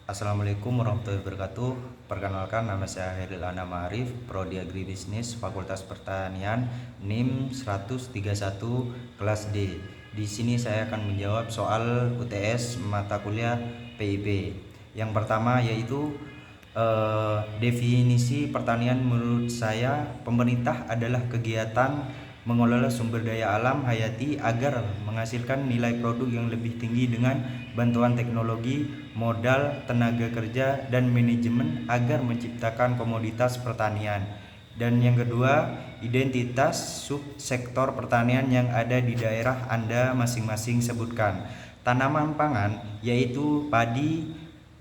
Assalamualaikum warahmatullahi wabarakatuh. Perkenalkan, nama saya Hairil Anam Arif, Prodi Agribisnis Fakultas Pertanian, NIM 131 kelas D. Di sini saya akan menjawab soal UTS mata kuliah PIP. Yang pertama yaitu definisi pertanian. Menurut saya, pemerintah adalah kegiatan mengelola sumber daya alam hayati agar menghasilkan nilai produk yang lebih tinggi dengan bantuan teknologi, modal, tenaga kerja, dan manajemen agar menciptakan komoditas pertanian. Dan yang kedua, identitas subsektor pertanian yang ada di daerah Anda masing-masing sebutkan. Tanaman pangan yaitu padi,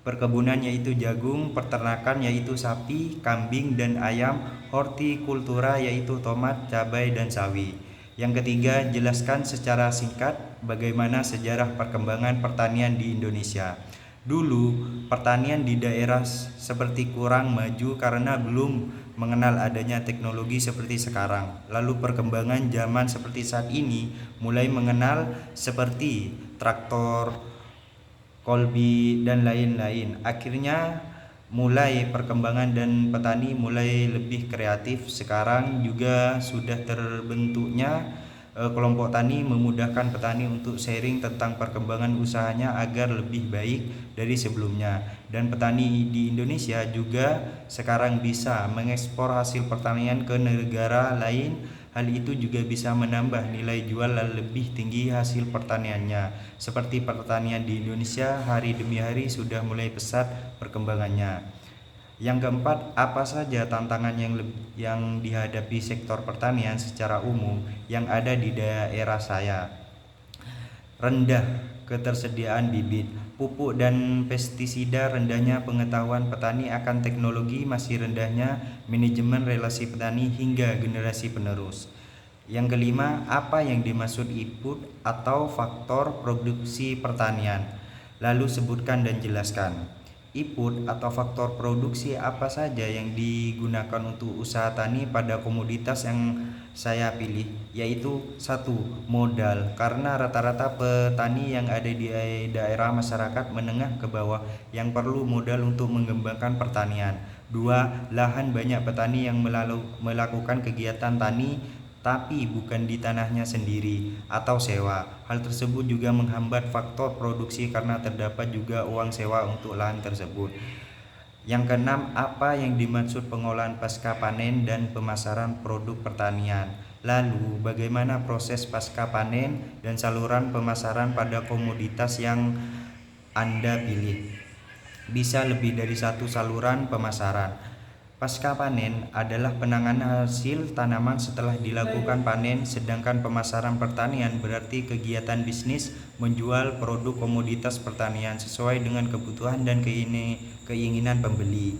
perkebunan yaitu jagung, peternakan yaitu sapi, kambing, dan ayam, hortikultura yaitu tomat, cabai, dan sawi. Yang ketiga, jelaskan secara singkat bagaimana sejarah perkembangan pertanian di Indonesia. Dulu, pertanian di daerah seperti kurang maju karena belum mengenal adanya teknologi seperti sekarang. Lalu perkembangan zaman seperti saat ini mulai mengenal seperti traktor, kolbi, dan lain-lain. Akhirnya mulai perkembangan dan petani mulai lebih kreatif. Sekarang juga sudah terbentuknya kelompok tani memudahkan petani untuk sharing tentang perkembangan usahanya agar lebih baik dari sebelumnya. Dan petani di Indonesia juga sekarang bisa mengekspor hasil pertanian ke negara lain. Hal itu juga bisa menambah nilai jual lebih tinggi hasil pertaniannya. Seperti pertanian di Indonesia hari demi hari sudah mulai pesat perkembangannya. Yang keempat, apa saja tantangan yang dihadapi sektor pertanian secara umum yang ada di daerah saya? Rendah ketersediaan bibit, pupuk, dan pestisida, rendahnya pengetahuan petani akan teknologi, masih rendahnya manajemen relasi petani hingga generasi penerus. Yang kelima, apa yang dimaksud input atau faktor produksi pertanian? Lalu sebutkan dan jelaskan. Input atau faktor produksi apa saja yang digunakan untuk usaha tani pada komoditas yang saya pilih, yaitu 1. Modal, karena rata-rata petani yang ada di daerah masyarakat menengah ke bawah yang perlu modal untuk mengembangkan pertanian. 2. Lahan, banyak petani yang melakukan kegiatan tani tapi bukan di tanahnya sendiri atau sewa. Hal tersebut juga menghambat faktor produksi karena terdapat juga uang sewa untuk lahan tersebut. Yang keenam, apa yang dimaksud pengolahan pasca panen dan pemasaran produk pertanian? Lalu, bagaimana proses pasca panen dan saluran pemasaran pada komoditas yang Anda pilih? Bisa lebih dari satu saluran pemasaran. Pasca panen adalah penanganan hasil tanaman setelah dilakukan panen, sedangkan pemasaran pertanian berarti kegiatan bisnis menjual produk komoditas pertanian sesuai dengan kebutuhan dan keinginan pembeli.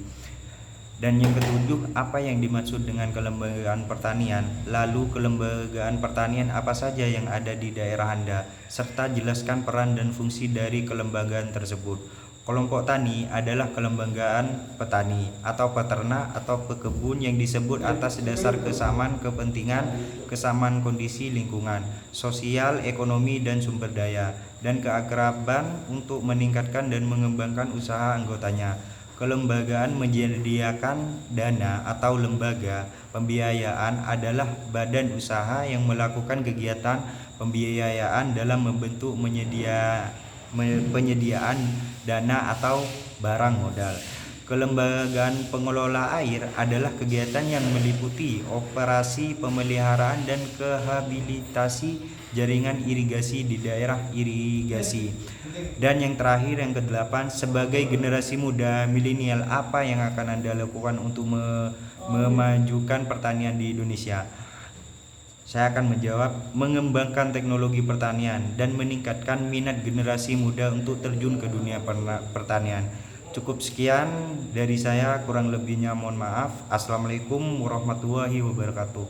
Dan yang ketujuh, apa yang dimaksud dengan kelembagaan pertanian? Lalu kelembagaan pertanian apa saja yang ada di daerah Anda, serta jelaskan peran dan fungsi dari kelembagaan tersebut. Kelompok tani adalah kelembagaan petani atau peternak atau pekebun yang disebut atas dasar kesamaan kepentingan, kesamaan kondisi lingkungan, sosial, ekonomi, dan sumber daya, dan keakraban untuk meningkatkan dan mengembangkan usaha anggotanya. Kelembagaan menyediakan dana atau lembaga pembiayaan adalah badan usaha yang melakukan kegiatan pembiayaan dalam membentuk penyediaan dana atau barang modal. Kelembagaan pengelola air adalah kegiatan yang meliputi operasi pemeliharaan dan rehabilitasi jaringan irigasi di daerah irigasi. Dan yang terakhir, yang kedelapan, sebagai generasi muda milenial, apa yang akan Anda lakukan untuk memajukan pertanian di Indonesia? Saya akan menjawab, mengembangkan teknologi pertanian dan meningkatkan minat generasi muda untuk terjun ke dunia pertanian. Cukup sekian dari saya, kurang lebihnya mohon maaf. Assalamualaikum warahmatullahi wabarakatuh.